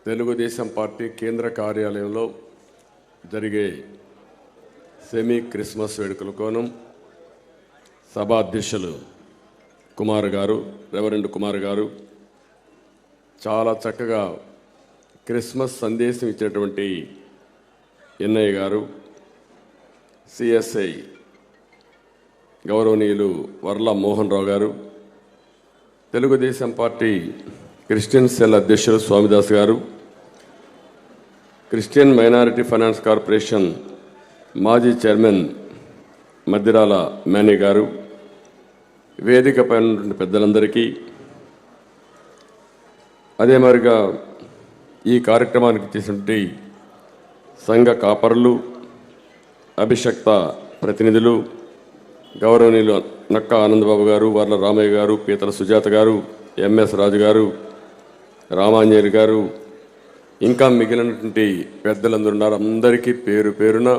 Telugu Desam party కేంద్ర కార్యాలయంలో జరిగే సెమీ క్రిస్మస్ వేడుకలకోను సభాధ్యక్షులు కుమార్ గారు, రెవరెండ్ కుమార్ గారు చాలా చక్కగా క్రిస్మస్ సందేశం ఇచ్చినటువంటి ఎన్ఐ గారు, సిఎస్ఐ గౌరవనీయులు వర్ల మోహన్ రావు గారు, తెలుగుదేశం పార్టీ క్రిస్టియన్ సెల్ అధ్యక్షులు స్వామిదాస్ గారు, క్రిస్టియన్ మైనారిటీ ఫైనాన్స్ కార్పొరేషన్ మాజీ చైర్మన్ మద్దిరాల మేనీ గారు, వేదిక పైన ఉన్నటువంటి పెద్దలందరికీ, అదే మరిగా ఈ కార్యక్రమానికి చేసినటువంటి సంఘ కాపరులు, అభిషక్త ప్రతినిధులు, గౌరవనీయులు నక్క ఆనందబాబు గారు, వర్ల రామయ్య గారు, పీతల సుజాత గారు, ఎంఎస్ రాజు గారు, రామాంజనేయులు గారు, ఇంకా మిగిలినటువంటి పెద్దలందరూ ఉన్నారు. అందరికీ పేరు పేరున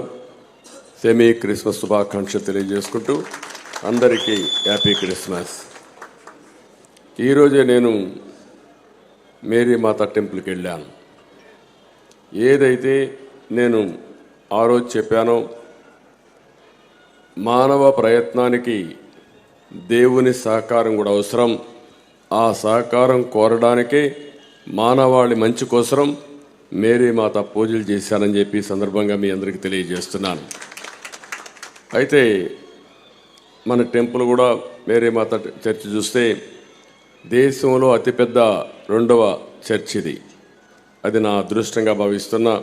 సెమీ క్రిస్మస్ శుభాకాంక్షలు తెలియజేసుకుంటూ అందరికీ హ్యాపీ క్రిస్మస్. ఈరోజే నేను మేరీ మాత టెంపుల్కి వెళ్ళాను. ఏదైతే నేను ఆ రోజు చెప్పానో, మానవ ప్రయత్నానికి దేవుని సహకారం కూడా అవసరం. ఆ సహకారం కోరడానికే మానవాళి మంచి కోసం మేరీ మాత పూజలు చేశానని చెప్పి సందర్భంగా మీ అందరికీ తెలియజేస్తున్నాను. అయితే మన టెంపుల్ కూడా మేరీ మాత చర్చి చూస్తే దేశంలో అతిపెద్ద 2వ చర్చ్ ఇది. అది నా అదృష్టంగా భావిస్తున్నా.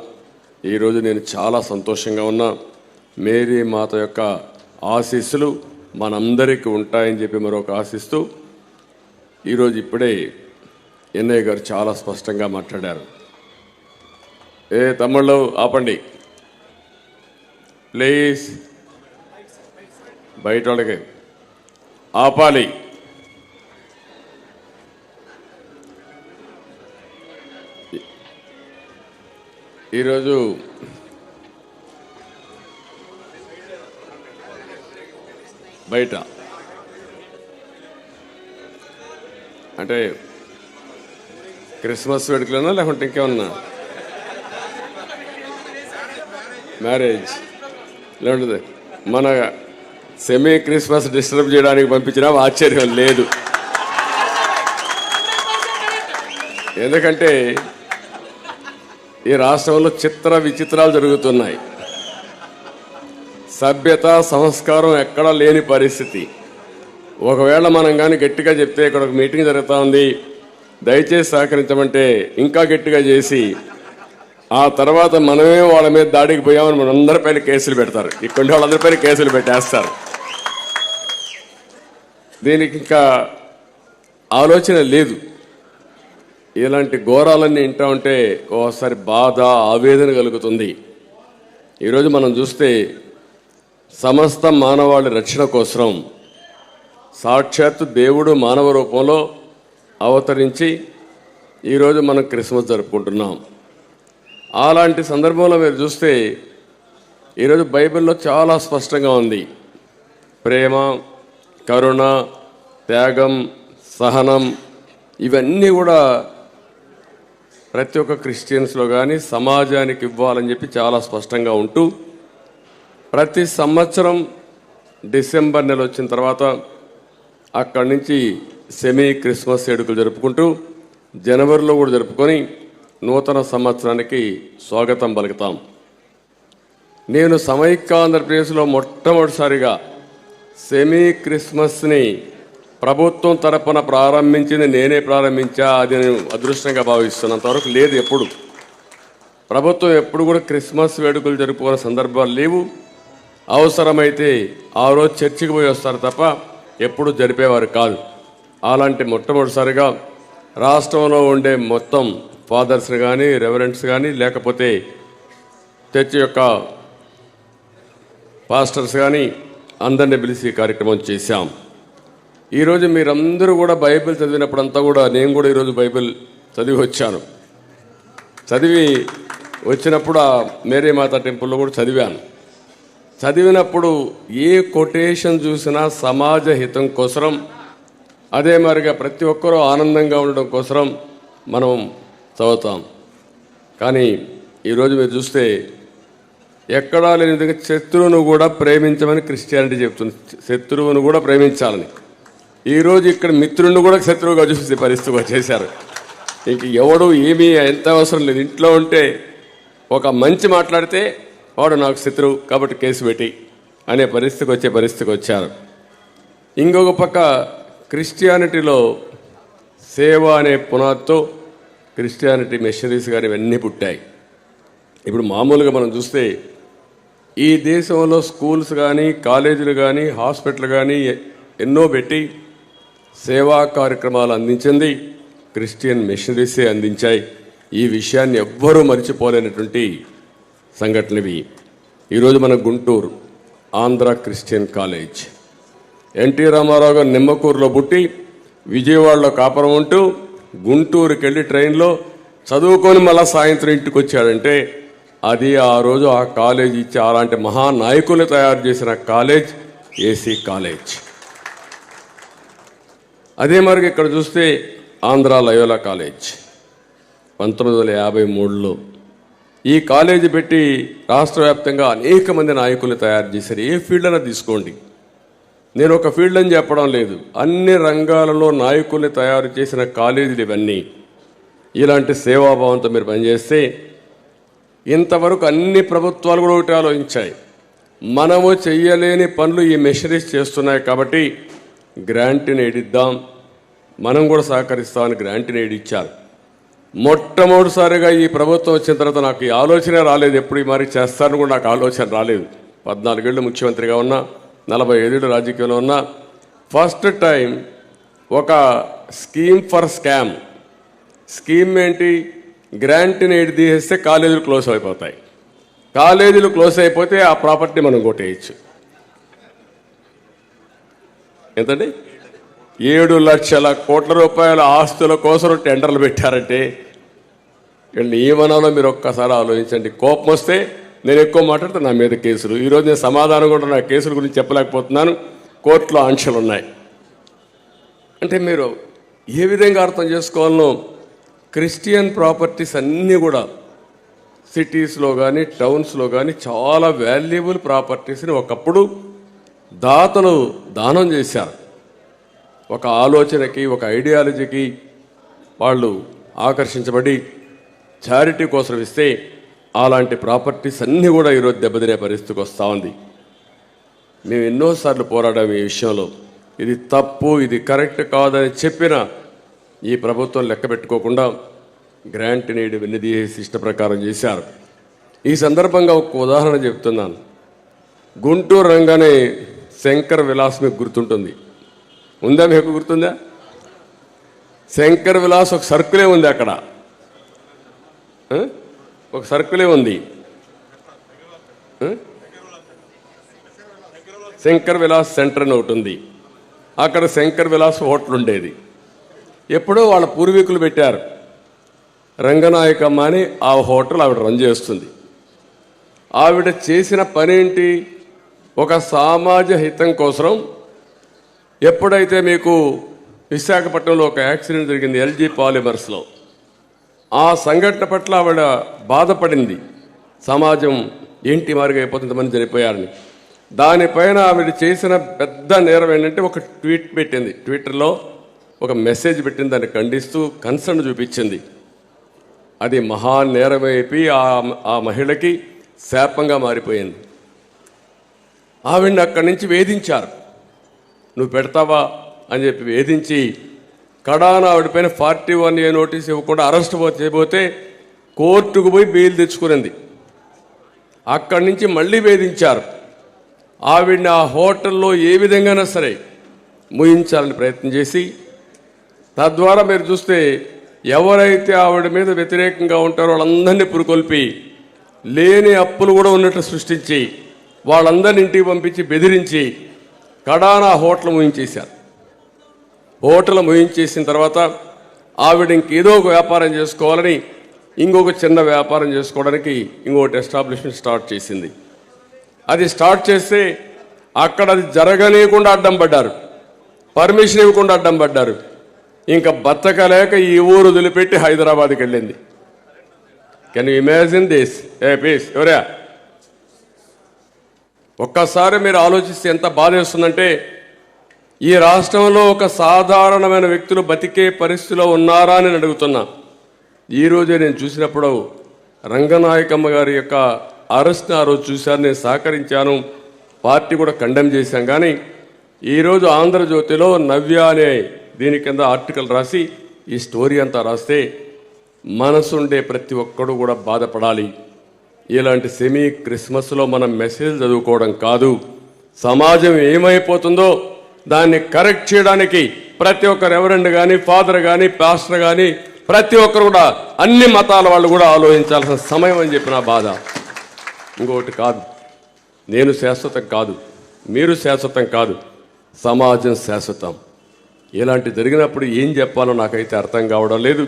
ఈరోజు నేను చాలా సంతోషంగా ఉన్నా. మేరీ మాత యొక్క ఆశీస్సులు మనందరికీ ఉంటాయని చెప్పి మరొక ఆశిస్తూ, ఈరోజు ఇప్పుడే ఎన్ఐ గారు చాలా స్పష్టంగా మాట్లాడారు. తమ్ముళ్ళు ఆపండి ప్లీజ్, బయట వాళ్ళకి ఆపాలి. ఈరోజు బయట అంటే క్రిస్మస్ వేడుకలన్నా లేకుంటే ఇంకేమన్నా మ్యారేజ్ లేకుంటుంది మన సెమీ క్రిస్మస్ డిస్టర్బ్ చేయడానికి పంపించినా ఆశ్చర్యం లేదు. ఎందుకంటే ఈ రాష్ట్రంలో చిత్ర విచిత్రాలు జరుగుతున్నాయి. సభ్యత సంస్కారం ఎక్కడా లేని పరిస్థితి. ఒకవేళ మనం కానీ గట్టిగా చెప్తే ఇక్కడ ఒక మీటింగ్ జరుగుతూ ఉంది, దయచేసి సహకరించమంటే ఇంకా గట్టిగా చేసి ఆ తర్వాత మనమే వాళ్ళ మీద దాడికి పోయామని మనందరిపైన కేసులు పెడతారు. ఇక్కడ వాళ్ళందరిపైన కేసులు పెట్టేస్తారు. దీనికి ఇంకా ఆలోచన లేదు. ఇలాంటి ఘోరాలన్నీ వింటా ఉంటే ఓసారి బాధ, ఆవేదన కలుగుతుంది. ఈరోజు మనం చూస్తే సమస్త మానవాళి రక్షణ కోసం సాక్షాత్తు దేవుడు మానవ రూపంలో అవతరించి ఈరోజు మనం క్రిస్మస్ జరుపుకుంటున్నాం. అలాంటి సందర్భంలో మీరు చూస్తే ఈరోజు బైబిల్లో చాలా స్పష్టంగా ఉంది. ప్రేమ, కరుణ, త్యాగం, సహనం ఇవన్నీ కూడా ప్రతి ఒక్క క్రిస్టియన్స్లో కానీ సమాజానికి ఇవ్వాలని చెప్పి చాలా స్పష్టంగా ఉంటూ, ప్రతి సంవత్సరం డిసెంబర్ నెల వచ్చిన తర్వాత అక్కడి నుంచి సెమీ క్రిస్మస్ వేడుకలు జరుపుకుంటూ జనవరిలో కూడా జరుపుకొని నూతన సంవత్సరానికి స్వాగతం పలుకుతాం. నేను సమైక్య ఆంధ్రప్రదేశ్లో మొట్టమొదటిసారిగా సెమీ క్రిస్మస్ని ప్రభుత్వం తరపున ప్రారంభించింది నేనే ప్రారంభించా. అది నేను అదృష్టంగా భావిస్తున్నంతవరకు లేదు. ఎప్పుడు ప్రభుత్వం ఎప్పుడు కూడా క్రిస్మస్ వేడుకలు జరుపుకునే సందర్భాలు లేవు. అవసరమైతే ఆ రోజు చర్చికి పోయి వస్తారు తప్ప ఎప్పుడు జరిపేవారు కాదు. అలాంటి మొట్టమొదటిసారిగా రాష్ట్రంలో ఉండే మొత్తం ఫాదర్స్ కానీ, రెవరెంట్స్ కానీ, లేకపోతే చర్చి యొక్క పాస్టర్స్ కానీ అందరినీ పిలిచి కార్యక్రమం చేశాం. ఈరోజు మీరందరూ కూడా బైబిల్ చదివినప్పుడంతా కూడా నేను కూడా ఈరోజు బైబిల్ చదివి వచ్చాను. చదివి వచ్చినప్పుడు ఆ మేరీ మాత టెంపుల్లో కూడా చదివాను. చదివినప్పుడు ఏ కొటేషన్ చూసినా సమాజ హితం కోసం, అదే మరిగా ప్రతి ఒక్కరూ ఆనందంగా ఉండడం కోసం మనం చదువుతాం. కానీ ఈరోజు మీరు చూస్తే ఎక్కడా లేని విధంగా శత్రువును కూడా ప్రేమించమని క్రిస్టియానిటీ చెప్తుంది. శత్రువును కూడా ప్రేమించాలని. ఈరోజు ఇక్కడ మిత్రుడిని కూడా శత్రువుగా చూసే పరిస్థితి వచ్చేశారు. ఇంక ఎవడు ఏమీ ఎంత అవసరం లేదు. ఇంట్లో ఉంటే ఒక మంచి మాట్లాడితే వాడు నాకు శత్రువు కాబట్టి కేసు పెట్టి అనే పరిస్థితికి వచ్చారు. ఇంకొక పక్క క్రిస్టియానిటీలో సేవ అనే పునాదితో క్రిస్టియానిటీ మిషనరీస్ కానీ ఇవన్నీ పుట్టాయి. ఇప్పుడు మామూలుగా మనం చూస్తే ఈ దేశంలో స్కూల్స్ కానీ కాలేజీలు కానీ హాస్పిటల్ కానీ ఎన్నో పెట్టి సేవా కార్యక్రమాలు అందించింది క్రిస్టియన్ మిషనరీసే అందించాయి. ఈ విషయాన్ని ఎవ్వరూ మర్చిపోలేనటువంటి సంఘటనవి. ఈరోజు మన గుంటూరు ఆంధ్ర క్రిస్టియన్ కాలేజ్, ఎన్టీ రామారావు గారు నిమ్మకూరులో పుట్టి విజయవాడలో కాపురం ఉంటూ గుంటూరుకి వెళ్ళి ట్రైన్లో చదువుకొని మళ్ళా సాయంత్రం ఇంటికి వచ్చాడంటే అది ఆ రోజు ఆ కాలేజ్ ఇచ్చి అలాంటి మహానాయకులు తయారు చేసిన కాలేజ్ ఏసీ కాలేజ్. అదే మరి ఇక్కడ చూస్తే ఆంధ్ర లయోలా కాలేజ్ 1953లో ఈ కాలేజీ పెట్టి రాష్ట్ర వ్యాప్తంగా అనేక మంది నాయకులు తయారు చేశారు. ఏ ఫీల్డ్ అయినా తీసుకోండి, నేను ఒక ఫీల్డ్ అని చెప్పడం లేదు, అన్ని రంగాలలో నాయకుల్ని తయారు చేసిన కాలేజీలు ఇవన్నీ. ఇలాంటి సేవాభావంతో మీరు పనిచేస్తే ఇంతవరకు అన్ని ప్రభుత్వాలు కూడా ఒకటి ఆలోచించాయి, మనము చెయ్యలేని పనులు ఈ మిషనరీస్ చేస్తున్నాయి కాబట్టి గ్రాంట్ని ఇద్దాం, మనం కూడా సహకరిస్తామని గ్రాంట్ని ఇచ్చారు. మొట్టమొదటిసారిగా ఈ ప్రభుత్వం వచ్చిన తర్వాత నాకు ఈ ఆలోచన రాలేదు, ఎప్పుడు ఈ మరి చేస్తారని కూడా నాకు ఆలోచన రాలేదు. 14 ఏళ్ళు ముఖ్యమంత్రిగా ఉన్నా, 45 ఏళ్ళు రాజకీయంలో ఉన్నా, ఫస్ట్ టైం ఒక స్కీమ్ ఫర్ స్కామ్. స్కీమ్ ఏంటి? గ్రాంట్ని తీసేస్తే కాలేజీలు క్లోజ్ అయిపోతాయి. కాలేజీలు క్లోజ్ అయిపోతే ఆ ప్రాపర్టీ మనం కొట్టేయచ్చు. ఎంతండి? 7 లక్షల కోట్ల రూపాయల ఆస్తుల కోసం టెండర్లు పెట్టారంటే వీళ్ళని ఏమనాలో మీరు ఒక్కసారి ఆలోచించండి. కోపం వస్తే నేను ఎక్కువ మాట్లాడితే నా మీద కేసులు. ఈరోజు నేను సమాధానం కూడా నా కేసుల గురించి చెప్పలేకపోతున్నాను, కోర్టులో ఆంక్షలు ఉన్నాయి. అంటే మీరు ఏ విధంగా అర్థం చేసుకోవాలనో, క్రిస్టియన్ ప్రాపర్టీస్ అన్నీ కూడా సిటీస్లో కానీ టౌన్స్లో కానీ చాలా వాల్యుబుల్ ప్రాపర్టీస్ని ఒకప్పుడు దాతలు దానం చేశారు. ఒక ఆలోచనకి, ఒక ఐడియాలజీకి వాళ్ళు ఆకర్షించబడి చారిటీ కోసం ఇస్తే అలాంటి ప్రాపర్టీస్ అన్నీ కూడా ఈరోజు దెబ్బతినే పరిస్థితికి వస్తూ ఉంది. మేము ఎన్నోసార్లు పోరాడాము ఈ విషయంలో. ఇది తప్పు, ఇది కరెక్ట్ కాదని చెప్పిన ఈ ప్రభుత్వం లెక్క పెట్టుకోకుండా గ్రాంట్ని వెన్నుదీసి ఇష్ట ప్రకారం చేశారు. ఈ సందర్భంగా ఒక ఉదాహరణ చెప్తున్నాను. గుంటూరు రంగానే శంకర్ విలాస్ మీకు గుర్తుంటుంది, ఉందా? మీకు గుర్తుందా? శంకర్ విలాస్ ఒక సర్కిలే ఉంది అక్కడ, ఒక సర్కిలే ఉంది. శంకర్ విలాస్ సెంటర్ అని ఒకటి ఉంది. అక్కడ శంకర్ విలాస్ హోటల్ ఉండేది. ఎప్పుడో వాళ్ళ పూర్వీకులు పెట్టారు. రంగనాయకమ్మ అని ఆ హోటల్ ఆవిడ రన్ చేస్తుంది. ఆవిడ చేసిన పనేంటి? ఒక సమాజ హితం కోసం. ఎప్పుడైతే మీకు విశాఖపట్నంలో ఒక యాక్సిడెంట్ జరిగింది ఎల్జీ పాలిమర్స్లో, ఆ సంఘటన పట్ల ఆవిడ బాధపడింది. సమాజం ఏంటి మారుగా అయిపోతుంది, మంది చనిపోయారని. దానిపైన ఆవిడ చేసిన పెద్ద నేరం ఏంటంటే ఒక ట్వీట్ పెట్టింది, ట్విట్టర్లో ఒక మెసేజ్ పెట్టింది, దాన్ని ఖండిస్తూ కన్సర్న్ చూపించింది. అది మహా నేరమైపోయి ఆ మహిళకి శాపంగా మారిపోయింది. ఆవిడని అక్కడి నుంచి వేధించారు. నువ్వు పెడతావా అని చెప్పి వేధించి కడాన ఆవిడపైన 41A నోటీస్ ఇవ్వకుండా అరెస్ట్ చేయబోతే కోర్టుకు పోయి బెయిల్ తెచ్చుకునింది. అక్కడి నుంచి మళ్ళీ వేధించారు. ఆవిడని ఆ హోటల్లో ఏ విధంగానైనా సరే ముయించాలని ప్రయత్నం చేసి, తద్వారా మీరు చూస్తే ఎవరైతే ఆవిడ మీద వ్యతిరేకంగా ఉంటారో వాళ్ళందరినీ పురుకొల్పి లేని అప్పులు కూడా ఉన్నట్లు సృష్టించి వాళ్ళందరినీ ఇంటికి పంపించి బెదిరించి కడాన హోటల్ ముయించేశారు. హోటల్ ముయించేసిన తర్వాత ఆవిడ ఇంకేదో ఒక వ్యాపారం చేసుకోవాలని ఇంకొక చిన్న వ్యాపారం చేసుకోవడానికి ఇంకొకటి ఎస్టాబ్లిష్మెంట్ స్టార్ట్ చేసింది. అది స్టార్ట్ చేస్తే అక్కడ అది జరగనీయకుండా అడ్డం పడ్డారు, పర్మిషన్ ఇవ్వకుండా అడ్డం పడ్డారు. ఇంకా బతకలేక ఈ ఊరు వదిలిపెట్టి హైదరాబాద్కి వెళ్ళింది. Can you imagine this? Please ఎవరా ఒక్కసారి మీరు ఆలోచిస్తే ఎంత బాధ వేస్తుందంటే, ఈ రాష్ట్రంలో ఒక సాధారణమైన వ్యక్తులు బతికే పరిస్థితిలో ఉన్నారా అని అడుగుతున్నా. ఈరోజే నేను చూసినప్పుడు రంగనాయకమ్మ గారి యొక్క అరెస్ట్ని ఆ రోజు చూశాను, నేను సహకరించాను, పార్టీ కూడా కండెమ్ చేశాం. కానీ ఈరోజు ఆంధ్రజ్యోతిలో నవ్య అనే దీని కింద ఆర్టికల్ రాసి ఈ స్టోరీ అంతా రాస్తే మనసుండే ప్రతి ఒక్కడు కూడా బాధపడాలి. ఇలాంటి సెమీ క్రిస్మస్లో మనం మెసేజ్ చదువుకోవడం కాదు, సమాజం ఏమైపోతుందో దాన్ని కరెక్ట్ చేయడానికి ప్రతి ఒక్క రెవరెండ్ కానీ, ఫాదర్ కానీ, పాస్టర్ కానీ ప్రతి ఒక్కరు కూడా అన్ని మతాల వాళ్ళు కూడా ఆలోచించాల్సిన సమయం అని చెప్పిన బాధ. ఇంకొకటి కాదు, నేను శాశ్వతం కాదు, మీరు శాశ్వతం కాదు, సమాజం శాశ్వతం. ఇలాంటి జరిగినప్పుడు ఏం చెప్పాలో నాకైతే అర్థం కావడం లేదు.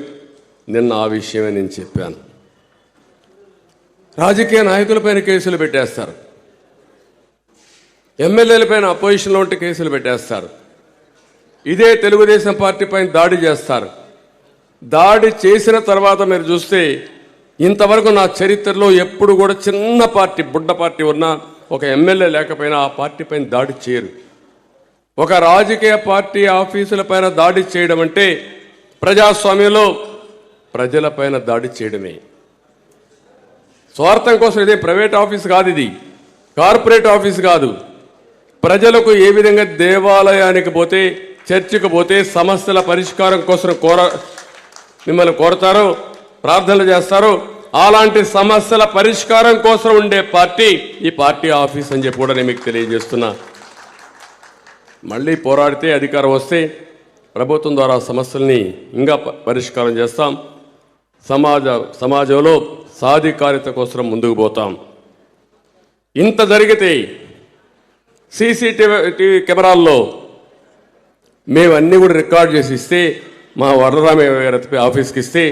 నిన్న ఆ విషయమే నేను చెప్పాను. రాజకీయ నాయకులపైన కేసులు పెట్టేస్తారు, ఎమ్మెల్యేలపైన అపోజిషన్లో ఉంటే కేసులు పెట్టేస్తారు, ఇదే తెలుగుదేశం పార్టీ పైన దాడి చేస్తారు. దాడి చేసిన తర్వాత మీరు చూస్తే ఇంతవరకు నా చరిత్రలో ఎప్పుడు కూడా చిన్న పార్టీ, బుడ్డ పార్టీ ఉన్నా ఒక ఎమ్మెల్యే లేకపోయినా ఆ పార్టీ పైన దాడి చేయరు. ఒక రాజకీయ పార్టీ ఆఫీసుల పైన దాడి చేయడం అంటే ప్రజాస్వామ్యంలో ప్రజలపైన దాడి చేయడమే. స్వార్థం కోసం, ఇదే ప్రైవేట్ ఆఫీస్ కాదు, ఇది కార్పొరేట్ ఆఫీస్ కాదు. ప్రజలకు ఏ విధంగా దేవాలయానికి పోతే, చర్చికి పోతే సమస్యల పరిష్కారం కోసం మిమ్మల్ని కోరతారో, ప్రార్థనలు చేస్తారో, అలాంటి సమస్యల పరిష్కారం కోసం ఉండే పార్టీ ఈ పార్టీ ఆఫీస్ అని చెప్పి కూడా నేను మీకు తెలియజేస్తున్నా. మళ్ళీ పోరాడితే అధికారం వస్తే ప్రభుత్వం ద్వారా సమస్యల్ని ఇంకా పరిష్కారం చేస్తాం. సమాజంలో సాధికారిత కోసం ముందుకు పోతాం. ఇంత జరిగితే సీసీటీవీ కెమెరాల్లో మేమన్నీ కూడా రికార్డ్ చేసి ఇస్తే, మా వరరామయ్య గారి ఆఫీస్కి ఇస్తే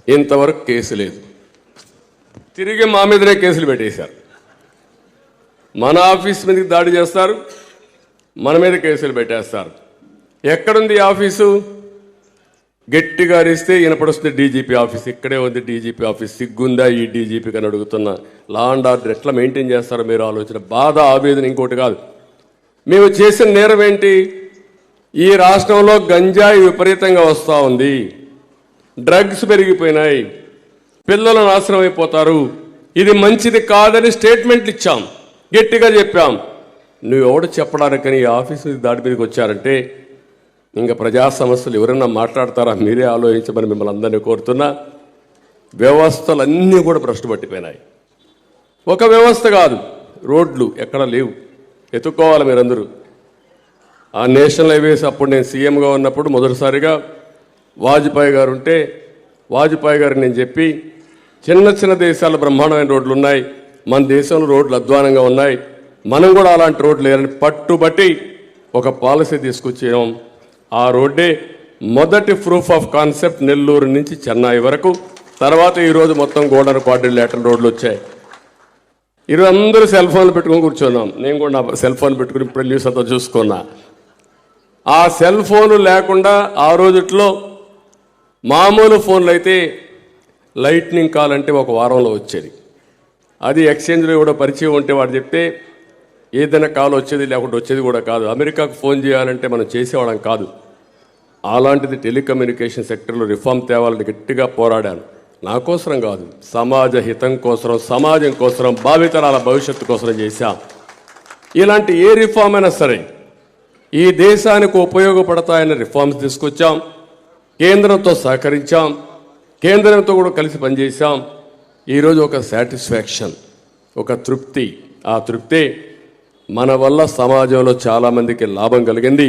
ఇంతవరకు కేసు లేదు. తిరిగి మా మీదనే కేసులు పెట్టేశారు. మన ఆఫీస్ మీదకి దాడి చేస్తారు, మన మీద కేసులు పెట్టేస్తారు. ఎక్కడుంది ఆఫీసు? గట్టిగా అరిస్తే వినపడొస్తుంది డీజీపీ ఆఫీస్. ఇక్కడే ఉంది డీజీపీ ఆఫీస్. సిగ్గుందా ఈ డీజీపీకి అని అడుగుతున్నా. లా అండ్ ఆర్డర్ ఎట్లా మెయింటైన్ చేస్తారో మీరు ఆలోచన. బాధ, ఆవేదన ఇంకోటి కాదు. మేము చేసిన నేరం ఏంటి? ఈ రాష్ట్రంలో గంజాయి విపరీతంగా వస్తూ ఉంది, డ్రగ్స్ పెరిగిపోయినాయి, పిల్లలు నాశనం అయిపోతారు, ఇది మంచిది కాదని స్టేట్మెంట్లు ఇచ్చాం, గట్టిగా చెప్పాం. నువ్వెవడు చెప్పడానికని ఈ ఆఫీసు దాడి మీదకి వచ్చారంటే ఇంకా ప్రజా సమస్యలు ఎవరైనా మాట్లాడతారా? మీరే ఆలోచించమని మిమ్మల్ని అందరినీ కోరుతున్నా. వ్యవస్థలన్నీ కూడా భ్రష్టు పట్టిపోయినాయి. ఒక వ్యవస్థ కాదు, రోడ్లు ఎక్కడ లేవు, ఎత్తుక్కోవాలి మీరందరూ. ఆ నేషనల్ హైవేస్ అప్పుడు నేను సీఎంగా ఉన్నప్పుడు మొదటిసారిగా వాజ్పేయి గారు ఉంటే, వాజ్పేయి గారికి నేను చెప్పి, చిన్న చిన్న దేశాల బ్రహ్మాండమైన రోడ్లు ఉన్నాయి, మన దేశంలో రోడ్లు అధ్వానంగా ఉన్నాయి, మనం కూడా అలాంటి రోడ్లు లేరని పట్టుబట్టి ఒక పాలసీ తీసుకొచ్చాం. ఆ రోడ్డే మొదటి ప్రూఫ్ ఆఫ్ కాన్సెప్ట్ నెల్లూరు నుంచి చెన్నై వరకు. తర్వాత ఈరోజు మొత్తం గోల్డెన్ క్వాడ్రిలేటరల్ రోడ్లు వచ్చాయి. ఈరోజు అందరూ సెల్ ఫోన్లు పెట్టుకుని కూర్చున్నాం. నేను కూడా నా సెల్ ఫోన్ పెట్టుకుని ఇప్పుడు న్యూస్ అంతా చూసుకున్నా. ఆ సెల్ ఫోన్ లేకుండా ఆ రోజుట్లో మామూలు ఫోన్లు అయితే లైట్నింగ్ కాల్ అంటే ఒక వారంలో వచ్చేది. అది ఎక్స్చేంజ్లో కూడా పరిచయం ఉంటే వాడు చెప్తే ఏదైనా కాల్ వచ్చేది, లేకుంటే వచ్చేది కూడా కాదు. అమెరికాకు ఫోన్ చేయాలంటే మనం చేసేవాళ్ళం కాదు. అలాంటిది టెలికమ్యూనికేషన్ సెక్టర్లో రిఫార్మ్ తేవాలని గట్టిగా పోరాడాను. నా కోసం కాదు, సమాజ హితం కోసం, సమాజం కోసం, భావితరాల భవిష్యత్తు కోసం చేశాం. ఇలాంటి ఏ రిఫార్మ్ అయినా సరే ఈ దేశానికి ఉపయోగపడతాయని రిఫార్మ్స్ తీసుకొచ్చాం. కేంద్రంతో సహకరించాం, కేంద్రంతో కూడా కలిసి పనిచేశాం. ఈరోజు ఒక సాటిస్ఫాక్షన్, ఒక తృప్తి. ఆ తృప్తి మన వల్ల సమాజంలో చాలామందికి లాభం కలిగింది.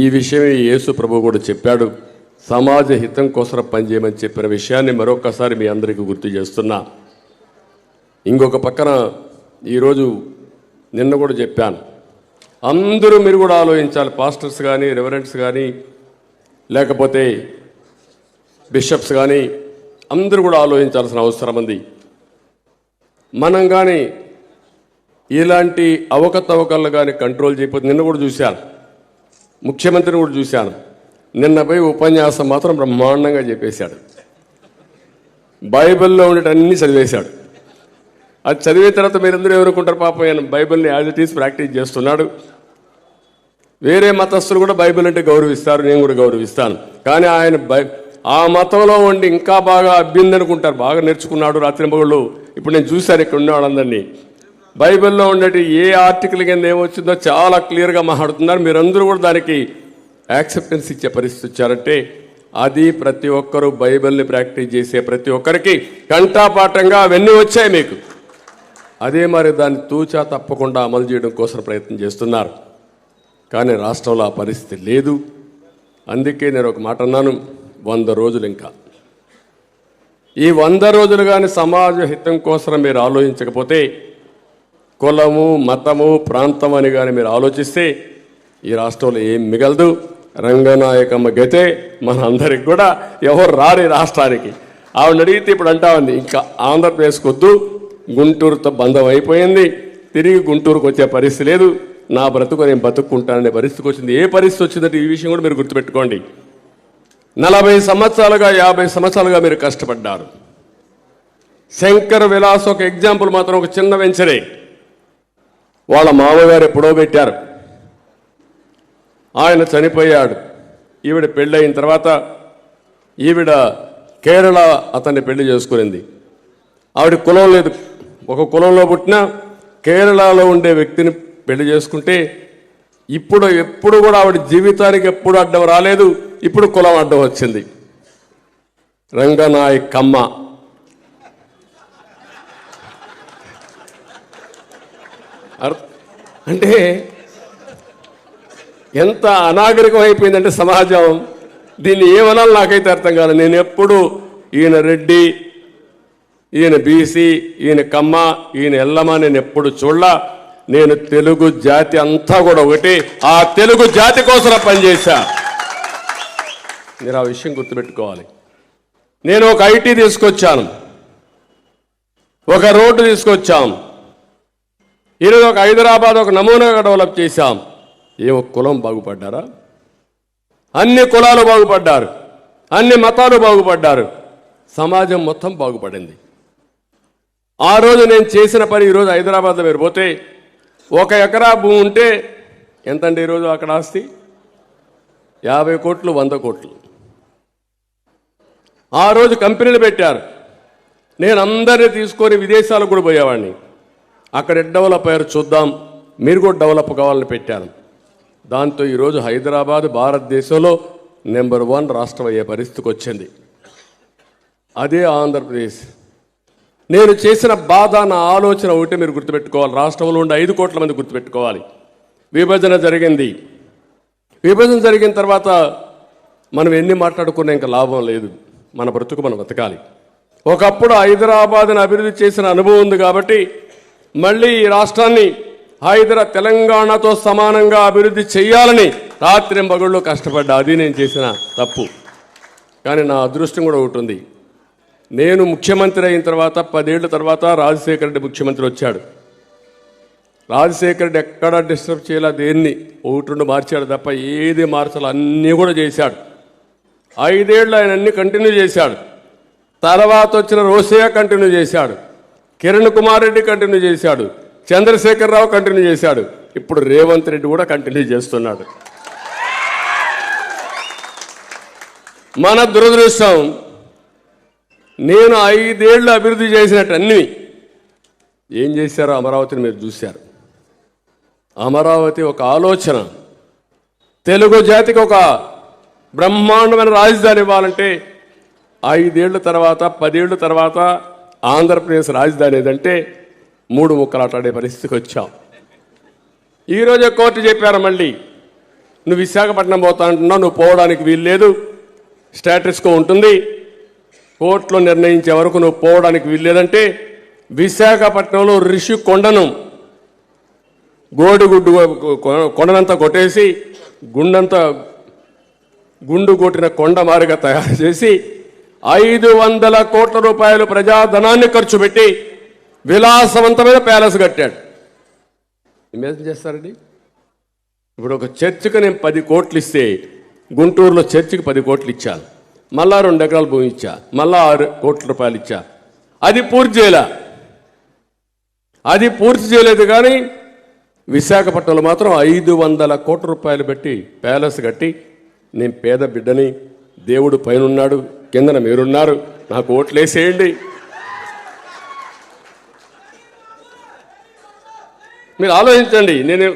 ఈ విషయమే యేసు ప్రభు కూడా చెప్పాడు, సమాజ హితం కోసం పనిచేయమని చెప్పిన విషయాన్ని మరొకసారి మీ అందరికీ గుర్తు చేస్తున్నా. ఇంకొక పక్కన ఈరోజు నిన్న కూడా చెప్పాను, అందరూ మీరు కూడా ఆలోచించాలి. పాస్టర్స్ కానీ, రెవరెంట్స్ కానీ, లేకపోతే బిషప్స్ కానీ అందరూ కూడా ఆలోచించాల్సిన అవసరం ఉంది. మనం కానీ ఇలాంటి అవకతవకలు కానీ కంట్రోల్ చేయకపోతే, నిన్న కూడా చూశాను, ముఖ్యమంత్రిని కూడా చూశాను, నిన్న పోయి ఉపన్యాసం మాత్రం బ్రహ్మాండంగా చెప్పేశాడు. బైబిల్లో ఉండేటన్నీ చదివేశాడు. అది చదివిన తర్వాత మీరందరూ ఏమనుకుంటారు, పాపం ఆయన బైబిల్ని యాజ్ ఇట్ ఈస్ ప్రాక్టీస్ చేస్తున్నాడు. వేరే మతస్థులు కూడా బైబిల్ అంటే గౌరవిస్తారు, నేను కూడా గౌరవిస్తాను. కానీ ఆయన ఆ మతంలో ఉండి ఇంకా బాగా అభ్యుంది అనుకుంటారు, బాగా నేర్చుకున్నాడు రాత్రింబగళ్ళు. ఇప్పుడు నేను చూశాను ఇక్కడ ఉన్న వాళ్ళందరినీ, బైబిల్లో ఉండేటి ఏ ఆర్టికల్ కింద ఏమొచ్చిందో చాలా క్లియర్గా మాట్లాడుతున్నారు. మీరందరూ కూడా దానికి యాక్సెప్టెన్స్ ఇచ్చే పరిస్థితి వచ్చారంటే అది ప్రతి ఒక్కరూ బైబిల్ని ప్రాక్టీస్ చేసే ప్రతి ఒక్కరికి కంఠాపాఠంగా అవన్నీ వచ్చాయి మీకు. అదే మరి దాన్ని తూచా తప్పకుండా అమలు చేయడం కోసం ప్రయత్నం చేస్తున్నారు. కానీ రాష్ట్రంలో ఆ పరిస్థితి లేదు. అందుకే నేను ఒక మాట అన్నాను, 100 రోజులు ఇంకా. ఈ 100 రోజులు కానీ సమాజ హితం కోసం మీరు ఆలోచించకపోతే, కులము మతము ప్రాంతం అని కానీ మీరు ఆలోచిస్తే ఈ రాష్ట్రంలో ఏం మిగలదు. రంగనాయకమ్మ గతే మన అందరికి కూడా ఎవరు రారు రాష్ట్రానికి. ఆవిడ అడిగితే ఇప్పుడు అంటా ఉంది, ఇంకా ఆంధ్రప్రదేశ్కి వద్దు, గుంటూరుతో బంధం అయిపోయింది, తిరిగి గుంటూరుకు వచ్చే పరిస్థితి లేదు, నా బ్రతుకు నేను బతుక్కుంటాననే పరిస్థితికి వచ్చింది. ఏ పరిస్థితి వచ్చిందంటే ఈ విషయం కూడా మీరు గుర్తుపెట్టుకోండి. 40 సంవత్సరాలుగా 50 సంవత్సరాలుగా మీరు కష్టపడ్డారు. శంకర్ విలాస్ ఒక ఎగ్జాంపుల్ మాత్రం, ఒక చిన్న వెంచరే. వాళ్ళ మామగారు ఎప్పుడో పెట్టారు, ఆయన చనిపోయాడు. ఈవిడ పెళ్ళయిన తర్వాత ఈవిడ కేరళ అతన్ని పెళ్లి చేసుకునింది. ఆవిడ కులం లేదు, ఒక కులంలో పుట్టిన కేరళలో ఉండే వ్యక్తిని పెళ్లి చేసుకుంటే ఎప్పుడు కూడా ఆవిడ జీవితానికి ఎప్పుడు అడ్డం రాలేదు. ఇప్పుడు కులం అడ్డం వచ్చింది. రంగనాయకమ్మ అంటే ఎంత అనాగరికం అయిపోయిందంటే సమాజం. దీన్ని ఏమనాలి నాకైతే అర్థం కాదు. నేను ఎప్పుడు ఈయన రెడ్డి, ఈయన బీసీ, ఈయన కమ్మ, ఈయన ఎల్లమ్మ నేను ఎప్పుడు చూడలా. నేను తెలుగు జాతి అంతా కూడా ఒకటి, ఆ తెలుగు జాతి కోసం పనిచేశా. మీరు ఆ విషయం గుర్తుపెట్టుకోవాలి. నేను ఒక ఐటీ తీసుకొచ్చాను, ఒక రోడ్డు తీసుకొచ్చాం, ఈరోజు ఒక హైదరాబాద్ ఒక నమూనాగా డెవలప్ చేశాం. ఏ ఒక్క కులం బాగుపడ్డారా? అన్ని కులాలు బాగుపడ్డారు, అన్ని మతాలు బాగుపడ్డారు, సమాజం మొత్తం బాగుపడింది. ఆ రోజు నేను చేసిన పని ఈరోజు హైదరాబాద్లో మీరు పోతే 1 ఎకరా భూమి ఉంటే ఎంతండి ఈరోజు అక్కడ ఆస్తి? 50 కోట్లు 100 కోట్లు. ఆ రోజు కంపెనీలు పెట్టారు. నేను అందరినీ తీసుకొని విదేశాలకు కూడా పోయేవాడిని. అక్కడ డెవలప్ అయ్యారు, చూద్దాం మీరు కూడా డెవలప్ కావాలని పెట్టాను. దాంతో ఈరోజు హైదరాబాద్ భారతదేశంలో నెంబర్ 1 రాష్ట్రం అయ్యే పరిస్థితికి వచ్చింది. అదే ఆంధ్రప్రదేశ్. నేను చేసిన బాధ, నా ఆలోచన ఒకటి మీరు గుర్తుపెట్టుకోవాలి. రాష్ట్రంలో ఉండే 5 కోట్ల మంది గుర్తుపెట్టుకోవాలి. విభజన జరిగింది. విభజన జరిగిన తర్వాత మనం ఎన్ని మాట్లాడుకున్నా ఇంకా లాభం లేదు. మన బ్రతుకు మనం బతకాలి. ఒకప్పుడు హైదరాబాద్ని అభివృద్ధి చేసిన అనుభవం ఉంది కాబట్టి మళ్ళీ ఈ రాష్ట్రాన్ని తెలంగాణతో సమానంగా అభివృద్ధి చేయాలని రాత్రింబగళ్ళు కష్టపడ్డా. అది నేను చేసిన తప్పు. కానీ నా అదృష్టం కూడా ఒకటి ఉంది. నేను ముఖ్యమంత్రి అయిన తర్వాత 10 ఏళ్ల తర్వాత రాజశేఖర రెడ్డి ముఖ్యమంత్రి వచ్చాడు. రాజశేఖర రెడ్డి ఎక్కడా డిస్టర్బ్ చేయాల, దేన్ని 1-2 మార్చాడు తప్ప ఏది మార్చాలి అన్నీ కూడా చేశాడు. 5 ఏళ్ళు ఆయన అన్ని కంటిన్యూ చేశాడు. తర్వాత వచ్చిన రోసయ్య కంటిన్యూ చేశాడు, కిరణ్ కుమార్ రెడ్డి కంటిన్యూ చేశాడు, చంద్రశేఖరరావు కంటిన్యూ చేశాడు, ఇప్పుడు రేవంత్ రెడ్డి కూడా కంటిన్యూ చేస్తున్నాడు. మన దురదృష్టం, నేను 5 ఏళ్ళు అభివృద్ధి చేసినట్టు అన్నీ ఏం చేశారో అమరావతిని మీరు చూశారు. అమరావతి ఒక ఆలోచన, తెలుగు జాతికి ఒక బ్రహ్మాండమైన రాజధాని ఇవ్వాలంటే 5 ఏళ్ల తర్వాత 10 ఏళ్ల తర్వాత ఆంధ్రప్రదేశ్ రాజధాని ఏదంటే 3 ముక్కలాటాడే పరిస్థితికి వచ్చాం. ఈరోజే కోర్టు చెప్పారు, మళ్ళీ నువ్వు విశాఖపట్నం పోతా అంటున్నావు, నువ్వు పోవడానికి వీలు లేదు, స్టేటస్ కో ఉంటుంది, కోర్టులో నిర్ణయించే వరకు నువ్వు పోవడానికి వీలు లేదంటే విశాఖపట్నంలో రిషి కొండను కొండనంతా కొట్టేసి గుండు కొట్టిన కొండ మారిగా తయారు చేసి 500 కోట్ల రూపాయలు ప్రజాధనాన్ని ఖర్చు పెట్టి విలాసవంతమైన ప్యాలెస్ కట్టాడు. ఇమేజిన్ చేస్తారండి. ఇప్పుడు ఒక చర్చికి నేను 10 కోట్లు ఇస్తే గుంటూరులో చర్చికి 10 కోట్లు ఇచ్చాను, మళ్ళా 2 ఎకరాలు భూమి ఇచ్చా, మళ్ళా 6 కోట్ల రూపాయలు ఇచ్చా. అది పూర్తి చేయలే. అది పూర్తి చేయలేదు. కానీ విశాఖపట్నంలో మాత్రం 500 కోట్ల రూపాయలు పెట్టి ప్యాలెస్ కట్టి, నేను పేద బిడ్డని, దేవుడు పైన ఉన్నాడు, కిందన మీరున్నారు, నాకు ఓట్లేసేయండి. మీరు ఆలోచించండి. నేను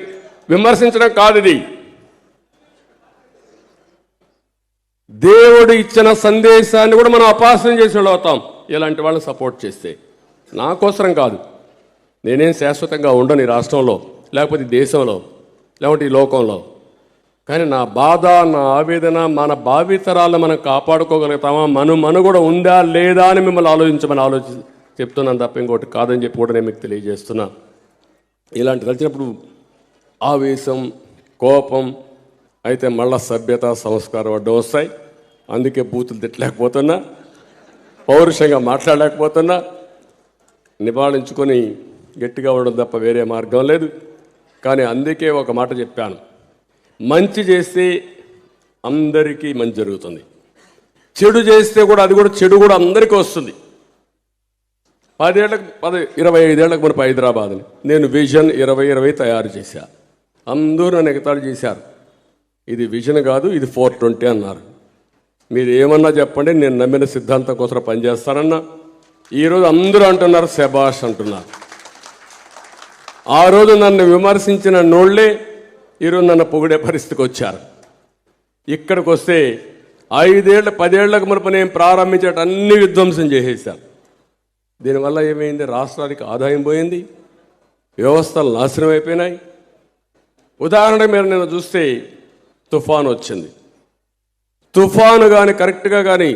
విమర్శించడం కాదు ఇది. దేవుడు ఇచ్చిన సందేశాన్ని కూడా మనం అపహాస్యం చేసి అవుతాం ఇలాంటి వాళ్ళని సపోర్ట్ చేస్తే. నా కోసరం కాదు, నేనేం శాశ్వతంగా ఉండను ఈ రాష్ట్రంలో, లేకపోతే ఈ దేశంలో, లేకపోతే ఈ లోకంలో. కానీ నా బాధ, నా ఆవేదన, మన భావితరాలను మనం కాపాడుకోగలుగుతామా, మనుగడ ఉందా లేదా అని మిమ్మల్ని ఆలోచించమని చెప్తున్నాను తప్ప ఇంకోటి కాదని చెప్పి కూడా నేను మీకు తెలియజేస్తున్నా. ఇలాంటి కలిసినప్పుడు ఆవేశం, కోపం అయితే మళ్ళా సభ్యత, సంస్కారం అడ్డం వస్తాయి. అందుకే బూతులు తిట్టలేకపోతున్నా, పౌరుషంగా మాట్లాడలేకపోతున్నా, నివాళించుకొని గట్టిగా ఉండడం తప్ప వేరే మార్గం లేదు. కానీ అందుకే ఒక మాట చెప్పాను, మంచి చేస్తే అందరికీ మంచి జరుగుతుంది, చెడు చేస్తే కూడా అది కూడా చెడు కూడా అందరికీ వస్తుంది. 25 ఏళ్లకు మునుపు హైదరాబాద్ని నేను విజన్ 2020 తయారు చేశా. అందరూ నన్ను ఎగతాళి చేశారు, ఇది విజన్ కాదు, ఇది 420 అన్నారు. మీరు ఏమన్నా చెప్పండి, నేను నమ్మిన సిద్ధాంతం కోసం పనిచేస్తానన్నా. ఈరోజు అందరూ అంటున్నారు శబాష్ అంటున్నారు. ఆ రోజు నన్ను విమర్శించిన నోళ్లే ఈరోజు నన్ను పొగిడే పరిస్థితికి వచ్చారు. ఇక్కడికి వస్తే 10 ఏళ్లకు మునుపు నేను ప్రారంభించేట అన్ని విధ్వంసం చేసేశారు. దీనివల్ల ఏమైంది? రాష్ట్రానికి ఆదాయం పోయింది, వ్యవస్థలు నాశనం అయిపోయినాయి. ఉదాహరణకు మీరు నేను చూస్తే తుఫాను వచ్చింది. తుఫాను కానీ కరెక్ట్గా కానీ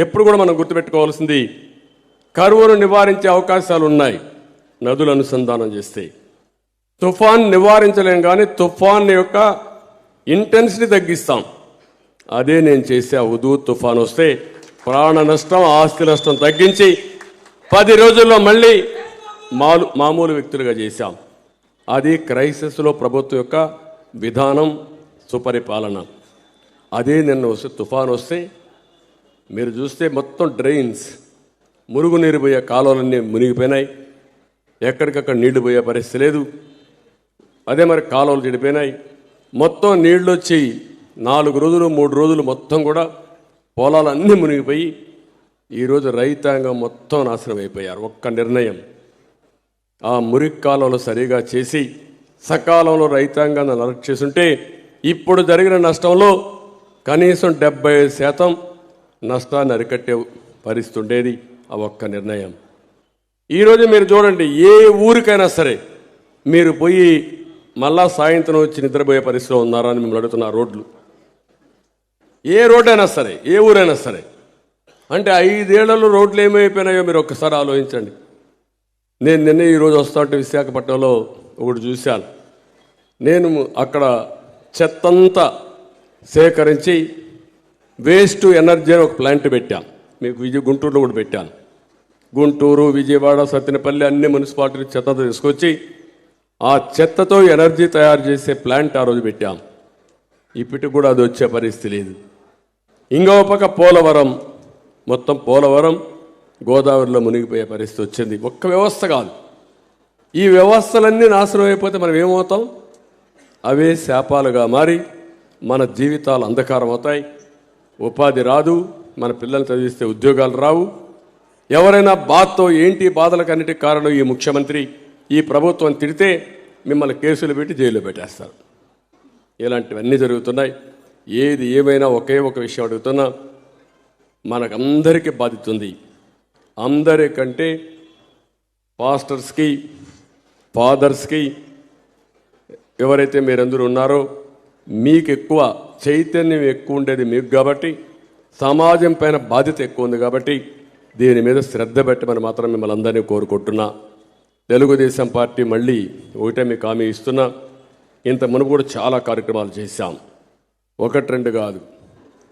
ఎప్పుడు కూడా మనం గుర్తుపెట్టుకోవాల్సింది, కరువును నివారించే అవకాశాలు ఉన్నాయి నదులు అనుసంధానం చేస్తే. తుఫాన్ నివారించలేం, కానీ తుఫాన్ యొక్క ఇంటెన్సిటీ తగ్గిస్తాం. అదే నేను చేసే ఉదూ తుఫాన్ వస్తే ప్రాణ నష్టం, ఆస్తి నష్టం తగ్గించి 10 రోజుల్లో మళ్ళీ మామూలు వ్యక్తులుగా చేశాం. అది క్రైసిస్లో ప్రభుత్వం యొక్క విధానం, సుపరిపాలన. అదే నిన్న వస్తే తుఫాన్ వస్తే మీరు చూస్తే మొత్తం డ్రైన్స్, మురుగునీరు పోయే కాలువలన్నీ మునిగిపోయినాయి, ఎక్కడికక్కడ నీళ్లు పోయే పరిస్థితి లేదు. అదే మరి కాలువలు చెడిపోయినాయి. మొత్తం నీళ్ళు వచ్చి 4 రోజులు 3 రోజులు మొత్తం కూడా పొలాలన్నీ మునిగిపోయి ఈరోజు రైతాంగం మొత్తం నాశనం అయిపోయారు. ఒక్క నిర్ణయం, ఆ మురికి కాలువలు సరిగా చేసి సకాలంలో రైతాంగాన్ని అలర్ట్ చేసుంటే ఇప్పుడు జరిగిన నష్టంలో కనీసం 75% నష్టాన్ని అరికట్టే పరిస్థితి ఉండేది. ఆ ఒక్క నిర్ణయం. ఈరోజు మీరు చూడండి, ఏ ఊరికైనా సరే మీరు పోయి మళ్ళా సాయంత్రం వచ్చి నిద్రపోయే పరిస్థితిలో ఉన్నారా అని మిమ్మల్ని అడుగుతున్న రోడ్లు, ఏ రోడ్డు అయినా సరే, ఏ ఊరైనా సరే. అంటే 5 ఏళ్లలో రోడ్లు ఏమైపోయినాయో మీరు ఒక్కసారి ఆలోచించండి. నేను నిన్న ఈరోజు వస్తుంటే విశాఖపట్నంలో ఒకటి చూశాను. నేను అక్కడ చెత్తంతా సేకరించి వేస్ట్ ఎనర్జీ అని ఒక ప్లాంట్ పెట్టాను. మీకు గుంటూరులో కూడా పెట్టాను. గుంటూరు, విజయవాడ, సత్తెనపల్లి అన్ని మున్సిపాలిటీ చెత్తతో తీసుకొచ్చి ఆ చెత్తతో ఎనర్జీ తయారు చేసే ప్లాంట్ ఆ రోజు పెట్టాం. ఇప్పటికి కూడా అది వచ్చే పరిస్థితి లేదు. ఇంకో పక్క పోలవరం, మొత్తం పోలవరం గోదావరిలో మునిగిపోయే పరిస్థితి వచ్చింది. ఒక్క వ్యవస్థ కాదు, ఈ వ్యవస్థలన్నీ నాశనం అయిపోతే మనం ఏమవుతాం? అవే శాపాలుగా మారి మన జీవితాలు అంధకారం అవుతాయి. ఉపాధి రాదు, మన పిల్లల్ని చదివిస్తే ఉద్యోగాలు రావు. ఎవరైనా బాధతో ఏంటి బాధలకు అన్నిటికీ కారణం ఈ ముఖ్యమంత్రి, ఈ ప్రభుత్వం తిడితే మిమ్మల్ని కేసులు పెట్టి జైల్లో పెట్టేస్తారు. ఇలాంటివన్నీ జరుగుతున్నాయి. ఏది ఏమైనా ఒకే ఒక విషయం అడుగుతున్నా, మనకందరికీ బాధ్యత ఉంది. అందరికంటే పాస్టర్స్కి, ఫాదర్స్కి, ఎవరైతే మీరందరూ ఉన్నారో మీకు ఎక్కువ చైతన్యం ఎక్కువ ఉండేది మీకు కాబట్టి, సమాజం పైన బాధ్యత ఎక్కువ ఉంది కాబట్టి దీని మీద శ్రద్ధ పెట్టమని మాత్రం మిమ్మల్ని అందరినీ కోరుకుంటున్నా. తెలుగుదేశం పార్టీ మళ్ళీ ఒకటే మీకు హామీ ఇస్తున్నా, ఇంత మునుపు కూడా చాలా కార్యక్రమాలు చేశాం. 1-2 కాదు,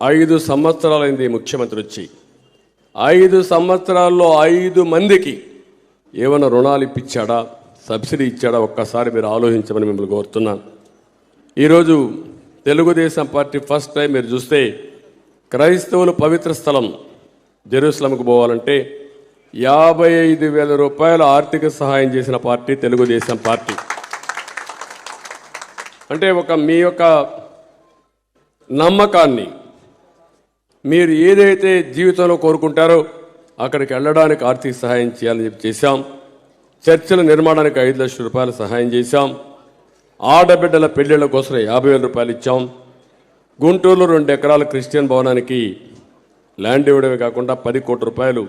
5 సంవత్సరాలైంది ముఖ్యమంత్రి వచ్చి. 5 సంవత్సరాల్లో 5 మందికి ఏమైనా రుణాలు ఇప్పించాడా, సబ్సిడీ ఇచ్చాడా? ఒక్కసారి మీరు ఆలోచించమని మిమ్మల్ని కోరుతున్నాను. ఈరోజు తెలుగుదేశం పార్టీ ఫస్ట్ టైం మీరు చూస్తే క్రైస్తవులు పవిత్ర స్థలం జెరూసలంకు పోవాలంటే 55,000 రూపాయల ఆర్థిక సహాయం చేసిన పార్టీ తెలుగుదేశం పార్టీ. అంటే మీ యొక్క నమ్మకాన్ని మీరు ఏదైతే జీవితంలో కోరుకుంటారో అక్కడికి వెళ్ళడానికి ఆర్థిక సహాయం చేయాలని చెప్పి చేశాం. చర్చిల నిర్మాణానికి 5 లక్షల రూపాయలు సహాయం చేశాం. ఆడబిడ్డల పెళ్లిళ్ల కోసం 50,000 రూపాయలు ఇచ్చాం. గుంటూరులో 2 ఎకరాల క్రిస్టియన్ భవనానికి ల్యాండ్ ఇవ్వడమే కాకుండా 10 కోట్ల రూపాయలు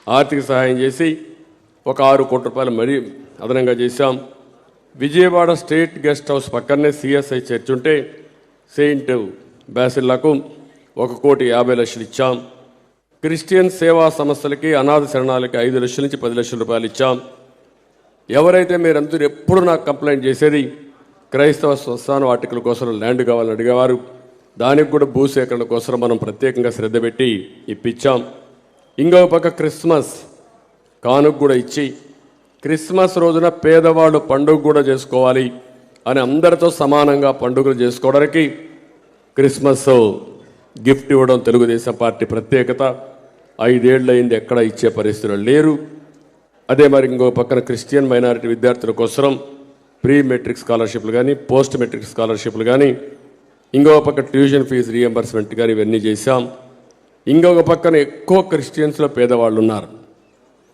ఆర్థిక సహాయం చేసి ఒక 6 కోట్ల రూపాయలు మరీ అదనంగా చేశాం. విజయవాడ స్టేట్ గెస్ట్ హౌస్ పక్కనే సిఎస్ఐ చర్చ్ ఉంటే సెయింట్ బాసిల్లకు 1,50,00,000 ఇచ్చాం. క్రిస్టియన్ సేవా సంస్థలకి అనాథ శరణాలకి 5 లక్షల నుంచి 10 లక్షల రూపాయలు ఇచ్చాం. ఎవరైతే మీరందరూ ఎప్పుడు నాకు కంప్లైంట్ చేసేది క్రైస్తవ స్వస్థాన వాటికల కోసం ల్యాండ్ కావాలని అడిగేవారు, దానికి కూడా భూసేకరణ కోసం మనం ప్రత్యేకంగా శ్రద్ధ పెట్టి ఇప్పించాం. ఇంకొక పక్క క్రిస్మస్ కానుక కూడా ఇచ్చి క్రిస్మస్ రోజున పేదవాళ్ళు పండుగ కూడా చేసుకోవాలి అని అందరితో సమానంగా పండుగలు చేసుకోవడానికి క్రిస్మస్ గిఫ్ట్ ఇవ్వడం తెలుగుదేశం పార్టీ ప్రత్యేకత. 5 ఏళ్ళు అయింది, ఎక్కడ ఇచ్చే పరిస్థితులు లేరు. అదే మరి ఇంకో పక్కన క్రిస్టియన్ మైనారిటీ విద్యార్థుల కోసం ప్రీ మెట్రిక్ స్కాలర్షిప్లు కానీ పోస్ట్ మెట్రిక్ స్కాలర్షిప్లు కానీ, ఇంకొక పక్క ట్యూషన్ ఫీజు రీఎంబర్స్మెంట్ కానీ ఇవన్నీ చేశాం. ఇంకొక పక్కన ఎక్కువ క్రిస్టియన్స్లో పేదవాళ్ళు ఉన్నారు.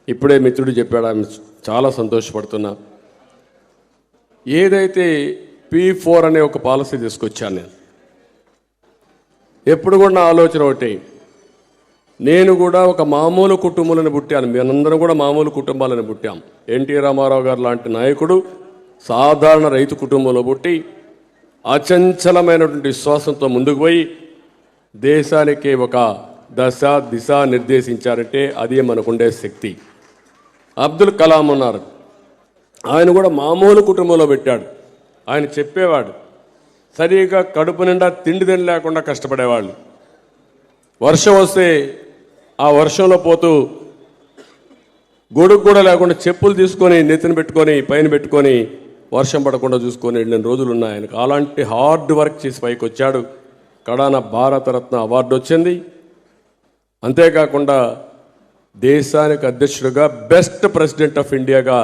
ఇప్పుడే మిత్రుడు చెప్పాడు, ఆమె చాలా సంతోషపడుతున్నా. ఏదైతే P4 అనే ఒక పాలసీ తీసుకొచ్చాను నేను, ఎప్పుడు కూడా నా ఆలోచన ఒకటి, నేను కూడా ఒక మామూలు కుటుంబాలను పుట్టాను, మేమందరం కూడా మామూలు కుటుంబాలను పుట్టాం. ఎన్టీ రామారావు గారు లాంటి నాయకుడు సాధారణ రైతు కుటుంబంలో పుట్టి అచంచలమైనటువంటి విశ్వాసంతో ముందుకు పోయి దేశానికి ఒక దిశ నిర్దేశించారంటే అదే మనకుండే శక్తి. అబ్దుల్ కలాం ఉన్నారు, ఆయన కూడా మామూలు కుటుంబంలో పెట్టాడు. ఆయన చెప్పేవాడు, సరిగా కడుపు నిండా తిండి లేకుండా కష్టపడేవాళ్ళు. వర్షం వస్తే ఆ వర్షంలో పోతూ గొడుగు కూడా లేకుండా చెప్పులు తీసుకొని నెత్తిన పెట్టుకొని పైన పెట్టుకొని వర్షం పడకుండా చూసుకొని వెళ్ళిన రోజులు ఉన్నాయి ఆయనకు. అలాంటి హార్డ్ వర్క్ చేసి పైకి వచ్చాడు. కడాన భారతరత్న అవార్డు వచ్చింది. అంతేకాకుండా దేశానికి అధ్యక్షుడిగా బెస్ట్ ప్రెసిడెంట్ ఆఫ్ ఇండియాగా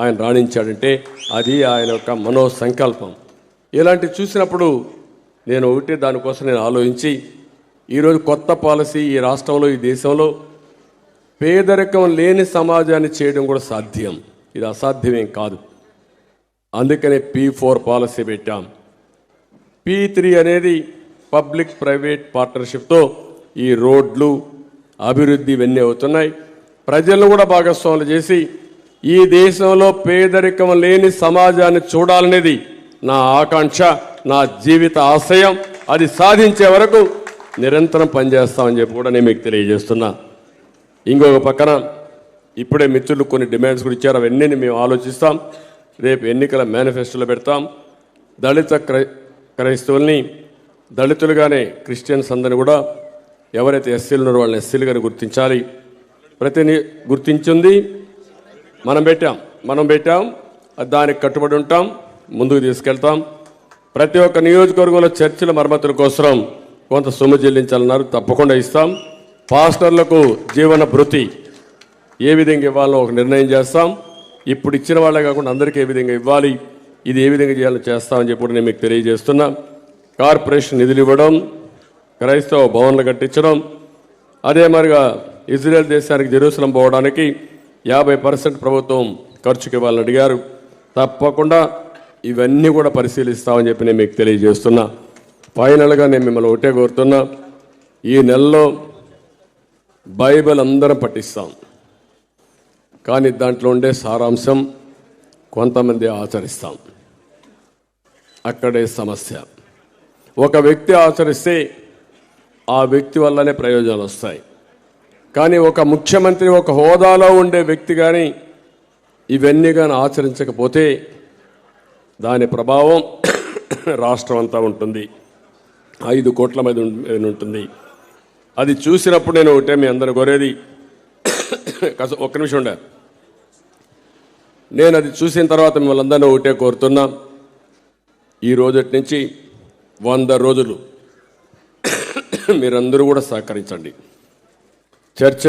ఆయన రాణించాడంటే అది ఆయన యొక్క మనో సంకల్పం. ఇలాంటివి చూసినప్పుడు నేను ఒకటి దానికోసం నేను ఆలోచించి ఈరోజు కొత్త పాలసీ ఈ రాష్ట్రంలో ఈ దేశంలో పేదరికం లేని సమాజాన్ని చేయడం కూడా సాధ్యం, ఇది అసాధ్యమేం కాదు. అందుకనే P4 పాలసీ పెట్టాం. P3 అనేది పబ్లిక్ ప్రైవేట్ పార్ట్నర్షిప్తో ఈ రోడ్లు అభివృద్ధి ఇవన్నీ అవుతున్నాయి. ప్రజలను కూడా భాగస్వాములు చేసి ఈ దేశంలో పేదరికం లేని సమాజాన్ని చూడాలనేది నా ఆకాంక్ష, నా జీవిత ఆశయం. అది సాధించే వరకు నిరంతరం పనిచేస్తామని చెప్పి కూడా నేను మీకు తెలియజేస్తున్నా. ఇంకొక పక్కన ఇప్పుడే మిత్రులు కొన్ని డిమాండ్స్ కూడా ఇచ్చారు, అవన్నీ మేము ఆలోచిస్తాం. రేపు ఎన్నికల మేనిఫెస్టోలో పెడతాం. దళిత క్రైస్తవుల్ని దళితులుగానే క్రిస్టియన్స్ అందరినీ కూడా ఎవరైతే ఎస్సీలు ఉన్నారో వాళ్ళని ఎస్సీలుగానే గుర్తించాలి. గుర్తించింది మనం పెట్టాం, దానికి కట్టుబడి ఉంటాం, ముందుకు తీసుకెళ్తాం. ప్రతి ఒక్క నియోజకవర్గంలో చర్చిల మరమ్మతుల కోసం కొంత సొమ్ము చెల్లించాలన్నారు, తప్పకుండా ఇస్తాం. పాస్టర్లకు జీవన భృతి ఏ విధంగా ఇవ్వాలో ఒక నిర్ణయం చేస్తాం. ఇప్పుడు ఇచ్చిన వాళ్ళే కాకుండా అందరికీ ఏ విధంగా ఇవ్వాలి, ఇది ఏ విధంగా చేయాలో చేస్తామని చెప్పి నేను మీకు తెలియజేస్తున్నా. కార్పొరేషన్ నిధులు ఇవ్వడం, క్రైస్తవ భవన్లు కట్టించడం, అదే మరిగా ఇజ్రాయెల్ దేశానికి జెరూసలం పోవడానికి 50% ప్రభుత్వం ఖర్చుకి ఇవ్వాలని అడిగారు. తప్పకుండా ఇవన్నీ కూడా పరిశీలిస్తామని చెప్పి నేను మీకు తెలియజేస్తున్నా. ఫైనల్గా నేను మిమ్మల్ని ఒకటే కోరుతున్నా, ఈ నెలలో బైబిల్ అందరం పఠిస్తాం, కానీ దాంట్లో ఉండే సారాంశం కొంతమంది ఆచరిస్తాం. అక్కడే సమస్య. ఒక వ్యక్తి ఆచరిస్తే ఆ వ్యక్తి వల్లనే ప్రయోజనాలు వస్తాయి, కానీ ఒక ముఖ్యమంత్రి ఒక హోదాలో ఉండే వ్యక్తి కానీ ఇవన్నీ కానీ ఆచరించకపోతే దాని ప్రభావం రాష్ట్రం అంతా ఉంటుంది, 5 కోట్ల మీద ఉంటుంది. అది చూసినప్పుడు నేను ఒకటే మీ అందరూ కోరేది, ఒక్క నిమిషం ఉండే, నేను అది చూసిన తర్వాత మిమ్మల్ని అందరినీ ఒకటే కోరుతున్నా, ఈ రోజటి నుంచి 100 రోజులు మీరందరూ కూడా సహకరించండి. చర్చ